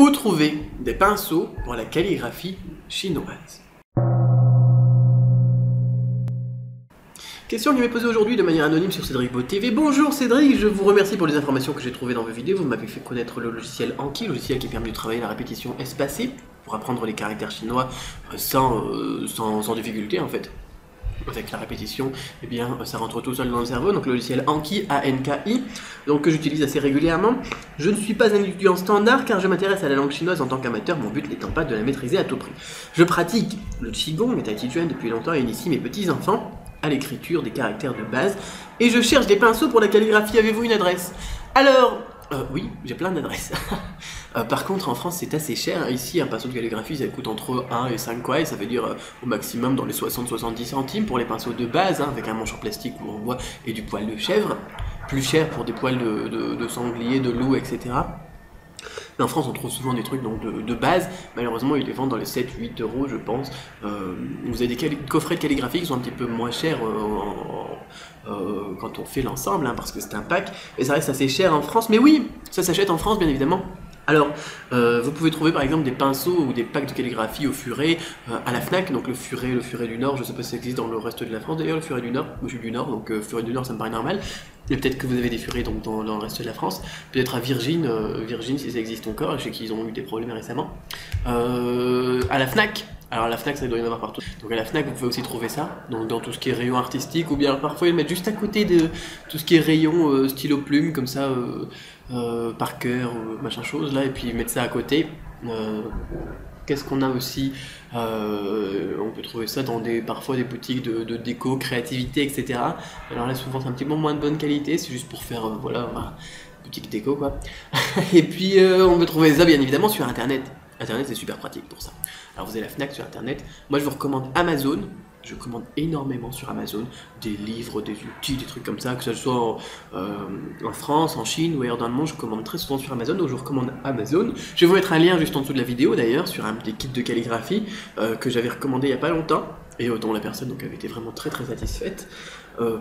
Où trouver des pinceaux pour la calligraphie chinoise? Question qui m'est posée aujourd'hui de manière anonyme sur Cédric Beau TV. Bonjour Cédric, je vous remercie pour les informations que j'ai trouvées dans vos vidéos. Vous m'avez fait connaître le logiciel Anki, logiciel qui permet de travailler la répétition espacée pour apprendre les caractères chinois sans difficulté en fait. Avec la répétition, eh bien, ça rentre tout seul dans le cerveau, donc le logiciel Anki, A-N-K-I, donc que j'utilise assez régulièrement. Je ne suis pas un étudiant standard car je m'intéresse à la langue chinoise en tant qu'amateur, mon but n'étant pas de la maîtriser à tout prix. Je pratique le Qigong et Tai Chi Chuan depuis longtemps et initie mes petits-enfants à l'écriture des caractères de base, et je cherche des pinceaux pour la calligraphie. Avez-vous une adresse? Alors, oui, j'ai plein d'adresses. Par contre, en France, c'est assez cher. Ici, un pinceau de calligraphie, ça coûte entre 1 et 5 kuai, ça veut dire au maximum dans les 60-70 centimes pour les pinceaux de base, hein, avec un manche en plastique ou en bois et du poil de chèvre. Plus cher pour des poils de sanglier, de loup, etc. Mais en France, on trouve souvent des trucs donc, de base. Malheureusement, ils les vendent dans les 7-8 euros, je pense. Vous avez des coffrets de calligraphie qui sont un petit peu moins chers quand on fait l'ensemble, hein, parce que c'est un pack. Et ça reste assez cher en France. Mais oui, ça s'achète en France, bien évidemment. Alors, vous pouvez trouver par exemple des pinceaux ou des packs de calligraphie au furet à la Fnac, donc le furet du Nord, je sais pas si ça existe dans le reste de la France d'ailleurs, le furet du Nord, moi je suis du Nord, donc furet du Nord ça me paraît normal, et peut-être que vous avez des furets donc, dans le reste de la France, peut-être à Virgin si ça existe encore, je sais qu'ils ont eu des problèmes récemment, à la Fnac. Alors à la Fnac ça doit y en avoir partout, donc à la Fnac vous pouvez aussi trouver ça, donc dans tout ce qui est rayon artistique, ou bien parfois ils le mettent juste à côté de tout ce qui est rayon stylo plume, comme ça, Parker, machin chose là, et puis ils mettent ça à côté. Qu'est-ce qu'on a aussi? On peut trouver ça dans parfois des boutiques de déco, créativité, etc. Alors là souvent c'est un petit peu moins de bonne qualité, c'est juste pour faire, voilà, boutique déco quoi. Et puis on peut trouver ça bien évidemment sur internet. Internet c'est super pratique pour ça. Alors vous avez la Fnac sur internet, moi je vous recommande Amazon, je commande énormément sur Amazon, des livres, des outils, des trucs comme ça, que ce soit en France, en Chine ou ailleurs dans le monde, je commande très souvent sur Amazon, donc je vous recommande Amazon. Je vais vous mettre un lien juste en dessous de la vidéo d'ailleurs, sur un des kits de calligraphie que j'avais recommandé il n'y a pas longtemps, et dont la personne donc, avait été vraiment très satisfaite.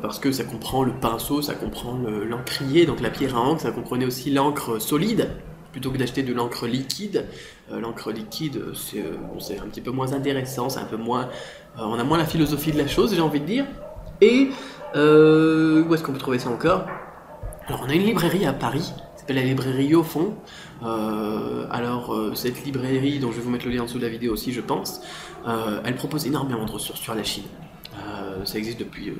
Parce que ça comprend le pinceau, ça comprend l'encrier, donc la pierre à encre, ça comprenait aussi l'encre solide, plutôt que d'acheter de l'encre liquide. L'encre liquide, c'est un petit peu moins intéressant, c'est un peu moins... on a moins la philosophie de la chose, j'ai envie de dire. Et où est-ce qu'on peut trouver ça encore? Alors on a une librairie à Paris, qui s'appelle la librairie Au Fond. Cette librairie, dont je vais vous mettre le lien en dessous de la vidéo aussi je pense, elle propose énormément de ressources sur la Chine. Ça existe depuis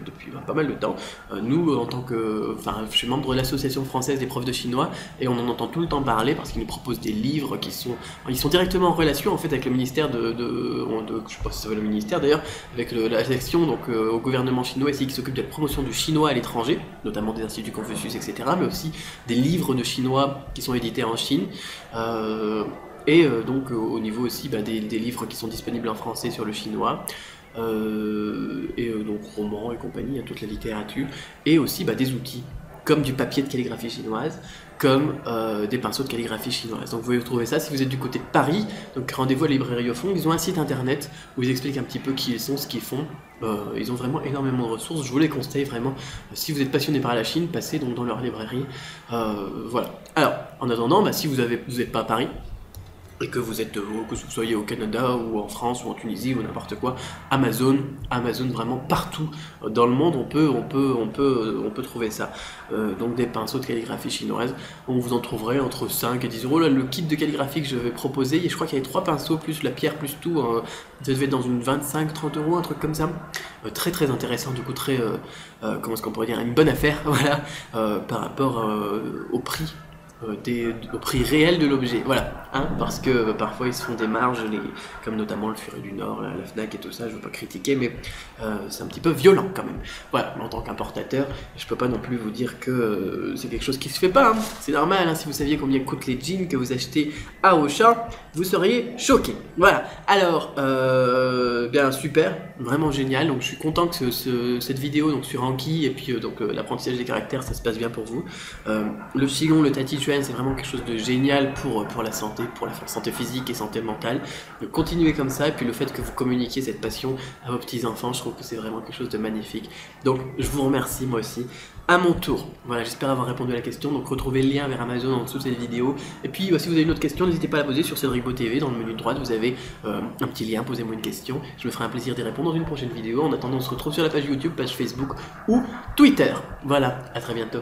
pas mal de temps. Nous, en tant que... Enfin, je suis membre de l'association française des profs de chinois et on en entend tout le temps parler parce qu'ils nous proposent des livres qui sont... Ils sont directement en relation en fait avec le ministère je sais pas si ça va le ministère d'ailleurs, avec la section donc au gouvernement chinois ici qui s'occupe de la promotion du chinois à l'étranger, notamment des instituts Confucius, etc. Mais aussi des livres de chinois qui sont édités en Chine. Donc au niveau aussi des livres qui sont disponibles en français sur le chinois. Donc romans et compagnie, il y a toute la littérature, et aussi des outils comme du papier de calligraphie chinoise, comme des pinceaux de calligraphie chinoise. Donc vous pouvez trouver ça si vous êtes du côté de Paris, donc rendez-vous à la librairie Au Fond. Ils ont un site internet où ils expliquent un petit peu qui ils sont, ce qu'ils font. Ils ont vraiment énormément de ressources, je vous les conseille vraiment. Si vous êtes passionné par la Chine, passez donc dans leur librairie. Voilà. Alors, en attendant, si vous n'êtes pas à Paris, et que vous soyez au Canada ou en France ou en Tunisie ou n'importe quoi, Amazon vraiment partout dans le monde on peut trouver ça. Donc des pinceaux de calligraphie chinoise, on vous en trouverait entre 5 et 10 euros. Là, le kit de calligraphie que je vais proposer, je crois qu'il y avait 3 pinceaux plus la pierre plus tout, ça devait être dans une 25-30 euros, un truc comme ça. Très intéressant, du coup très, comment est-ce qu'on pourrait dire, une bonne affaire, voilà, par rapport au prix. Au prix réel de l'objet, voilà, hein, parce que parfois ils se font des marges, comme notamment le Furet du Nord, la Fnac et tout ça, je veux pas critiquer, mais c'est un petit peu violent quand même. Voilà, en tant qu'importateur, je peux pas non plus vous dire que c'est quelque chose qui se fait pas, hein. C'est normal, hein, si vous saviez combien coûtent les jeans que vous achetez à Auchan, vous seriez choqués. Voilà, alors, bien super, vraiment génial, donc je suis content que cette vidéo donc, sur Anki, et puis l'apprentissage des caractères, ça se passe bien pour vous. Le Qigong, le Tai Chi Chuan, c'est vraiment quelque chose de génial pour la santé, pour la santé physique et santé mentale. Donc continuez comme ça, et puis le fait que vous communiquiez cette passion à vos petits-enfants, je trouve que c'est vraiment quelque chose de magnifique. Donc je vous remercie moi aussi à mon tour. Voilà, j'espère avoir répondu à la question. Donc retrouvez le lien vers Amazon en dessous de cette vidéo. Et puis si vous avez une autre question, n'hésitez pas à la poser sur Cédric Beau TV. Dans le menu de droite, vous avez un petit lien, posez-moi une question. Je me ferai un plaisir d'y répondre dans une prochaine vidéo. En attendant, on se retrouve sur la page YouTube, page Facebook ou Twitter. Voilà, à très bientôt.